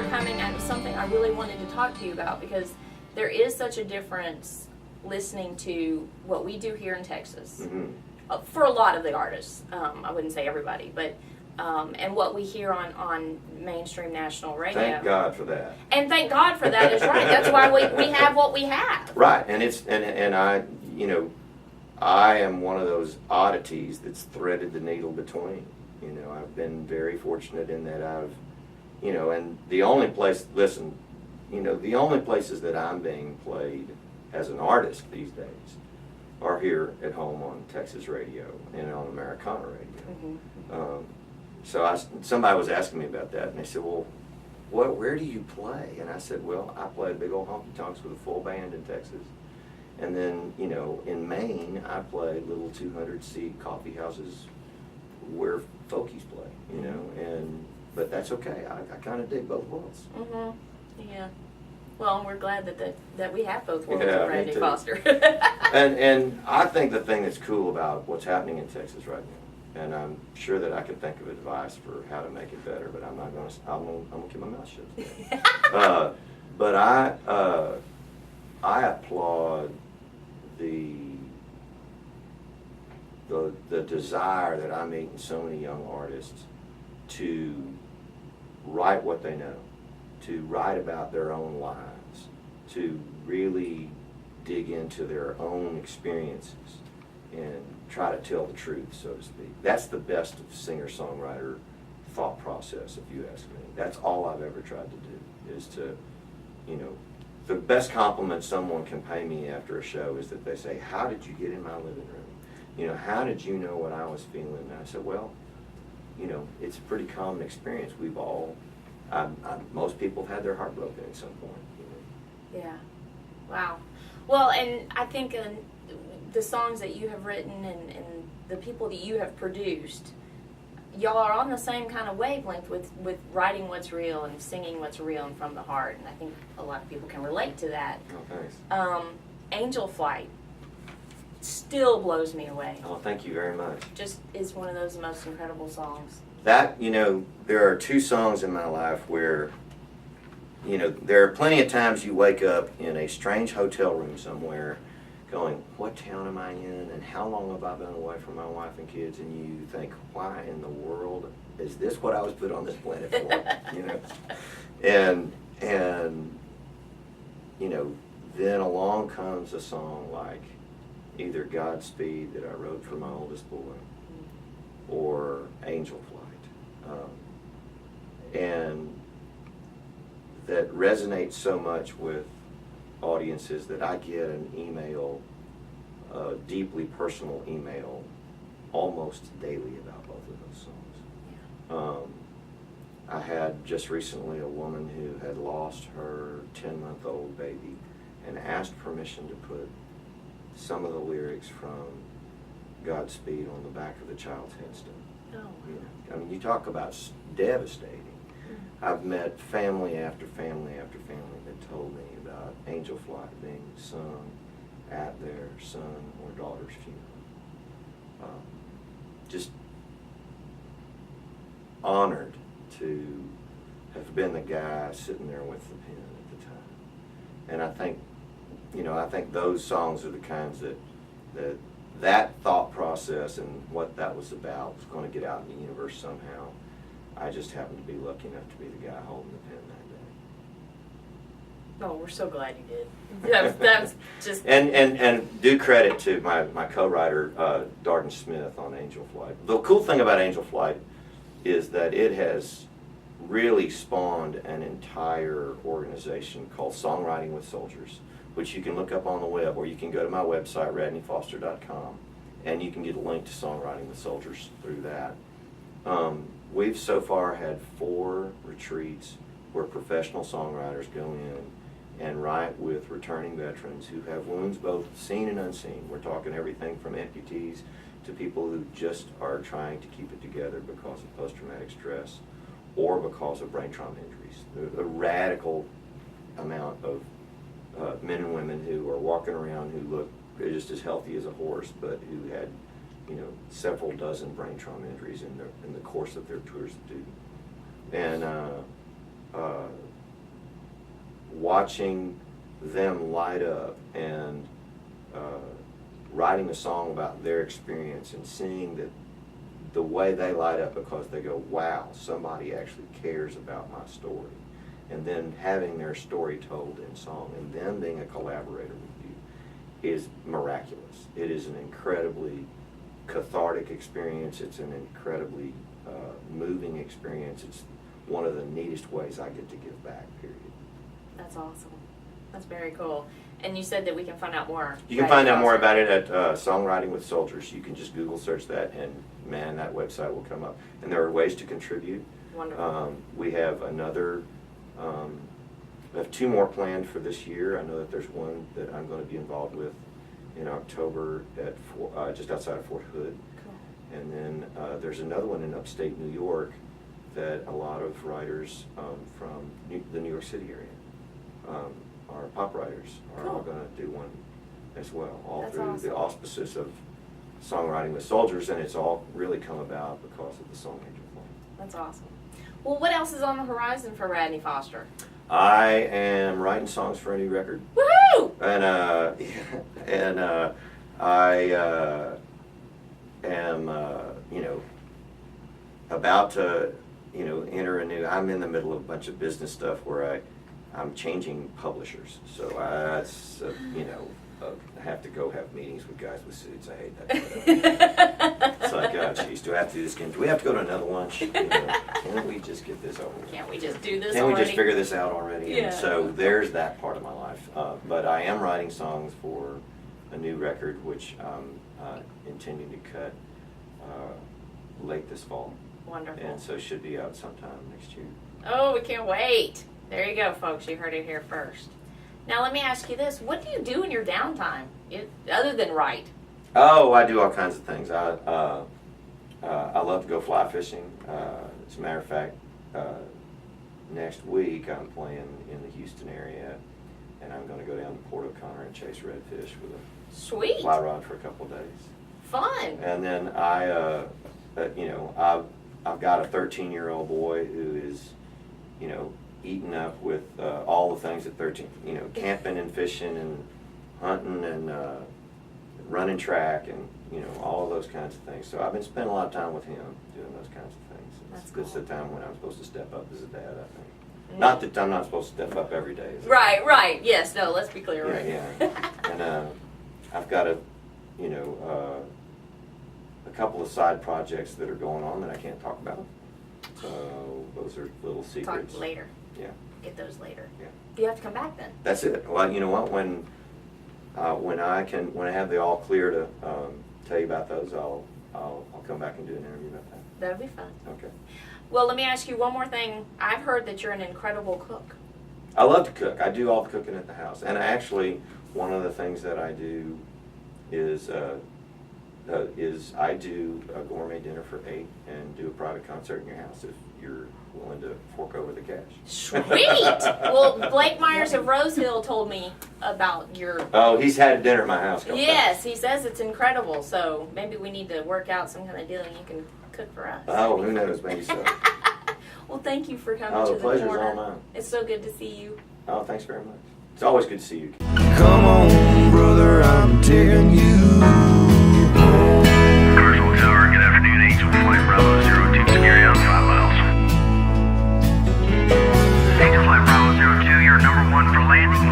coming. It was something I really wanted to talk to you about because there is such a difference listening to what we do here in Texas. Mm-hmm. For a lot of the artists, I wouldn't say everybody, but and what we hear on mainstream national radio. Thank God for that. And thank God for that is right. That's why we have what we have. Right, and it's and I, you know, I am one of those oddities that's threaded the needle between. You know, I've been very fortunate in that I've, you know, and the only place, listen, you know, the only places that I'm being played as an artist these days are here at home on Texas radio and on Americana radio. Mm-hmm. So somebody was asking me about that, and they said, well, where do you play? And I said, well, I play big old honky tonks with a full band in Texas. And then, you know, in Maine, I play little 200-seat coffee houses where folkies play, you know, but that's okay. I kind of dig both worlds. Mm-hmm. Yeah. Well, we're glad that we have both worlds Yeah, with Radney Foster. and I think the thing that's cool about what's happening in Texas right now, and I'm sure that I could think of advice for how to make it better, but I'm not going to. I'm going to keep my mouth shut today. But I applaud the desire that I meet in so many young artists to write what they know, to write about their own lives, to really dig into their own experiences and try to tell the truth, so to speak. That's the best of singer-songwriter thought process, if you ask me. That's all I've ever tried to do, is to, you know, the best compliment someone can pay me after a show is that they say, how did you get in my living room? You know, how did you know what I was feeling? And I said, well, you know, it's a pretty common experience. We've all, most people have had their heart broken at some point. You know? Yeah. Wow. Well, and I think the songs that you have written and the people that you have produced, y'all are on the same kind of wavelength with writing what's real and singing what's real and from the heart. And I think a lot of people can relate to that. Oh, thanks. Angel Flight still blows me away. Oh, thank you very much. Just is one of those most incredible songs. That, you know, there are two songs in my life where, you know, there are plenty of times you wake up in a strange hotel room somewhere going, what town am I in and how long have I been away from my wife and kids? And you think, why in the world is this what I was put on this planet for? You know? And you know, then along comes a song like either Godspeed that I wrote for my oldest boy or Angel Flight. And that resonates so much with audiences that I get an email, a deeply personal email, almost daily about both of those songs. I had just recently a woman who had lost her 10-month-old baby and asked permission to put some of the lyrics from Godspeed on the back of the child's headstone. Oh. You know, I mean, you talk about devastating. I've met family after family after family that told me about Angel Flight being sung at their son or daughter's funeral. Just honored to have been the guy sitting there with the pen at the time. And I think, you know, I think those songs are the kinds that thought process and what that was about was going to get out in the universe somehow. I just happened to be lucky enough to be the guy holding the pen that day. Oh, we're so glad you did. That's just... And due credit to my co-writer, Darden Smith, on Angel Flight. The cool thing about Angel Flight is that it has really spawned an entire organization called Songwriting with Soldiers, which you can look up on the web, or you can go to my website, radneyfoster.com, and you can get a link to Songwriting with Soldiers through that. We've so far had 4 retreats where professional songwriters go in and write with returning veterans who have wounds both seen and unseen. We're talking everything from amputees to people who just are trying to keep it together because of post-traumatic stress or because of brain trauma injuries. A radical amount of men and women who are walking around who look just as healthy as a horse, but who had, you know, several dozen brain trauma injuries in the course of their tours of duty. And watching them light up and writing a song about their experience and seeing that the way they light up because they go, wow, somebody actually cares about my story. And then having their story told in song and them being a collaborator with you is miraculous. It is an incredibly cathartic experience. It's an incredibly moving experience. It's one of the neatest ways I get to give back, period. That's awesome. That's very cool. And you said that we can find out more. You can find out more about it at Songwriting with Soldiers. You can just Google search that, and man, that website will come up. And there are ways to contribute. Wonderful. We have another, we have 2 more planned for this year. I know that there's one that I'm going to be involved with in October at just outside of Fort Hood. Cool. And then there's another one in upstate New York that a lot of writers from the New York City area, our pop writers, are all going to do one as well, all That's through awesome. the auspices of Songwriting with Soldiers, and it's all really come about because of the song Angel Flame. That's awesome. Well, what else is on the horizon for Radney Foster? I am writing songs for a new record. Woohoo! And I am about to enter a new. I'm in the middle of a bunch of business stuff where I'm changing publishers. So I have to go have meetings with guys with suits. I hate that. It's like, oh, geez, do I have to do this again? Do we have to go to another lunch? Can't we just get this over with? Can't we just do this Can't already? we just figure this out already? Yeah. And so there's that part of my life. But I am writing songs for a new record, which I'm intending to cut late this fall. Wonderful. And so should be out sometime next year. Oh, we can't wait. There you go, folks. You heard it here first. Now, let me ask you this. What do you do in your downtime, other than write? Oh, I do all kinds of things. I love to go fly fishing. As a matter of fact, next week I'm playing in the Houston area, and I'm going to go down to Port O'Connor and chase redfish with a Sweet. fly rod for a couple of days. Fun. And then I've got a 13-year-old boy who is, eaten up with all the things at 13, camping and fishing and hunting and running track and, all of those kinds of things. So I've been spending a lot of time with him doing those kinds of things. That's This is cool. the time when I'm supposed to step up as a dad, I think. Not that I'm not supposed to step up every day. Right. Yes, no, let's be clear. Right. Yeah. And I've got a couple of side projects that are going on that I can't talk about. So those are little secrets. Talk later. Yeah. Get those later. Yeah. You have to come back then. That's it. Well, you know what? When I have the all clear to tell you about those, I'll come back and do an interview about that. That'll be fun. Okay. Well, let me ask you one more thing. I've heard that you're an incredible cook. I love to cook. I do all the cooking at the house, and actually, one of the things that I do is I do a gourmet dinner for 8 and do a private concert in your house if you're willing to fork over the cash. Sweet! Well, Blake Myers of Rose Hill told me about your... Oh, he's had dinner at my house. a couple Yes, he says it's incredible, so maybe we need to work out some kind of deal and you can cook for us. Oh, who knows? Maybe so. Well, thank you for coming Oh, to the the pleasure's corner. all mine. It's so good to see you. Oh, thanks very much. It's always good to see you. Come on, brother, I'm taking you home. Commercial Tower, good afternoon, Angel Flight Bravo 02, carry on 5 miles. Angel Flight Bravo 02, you're number 1 for landing.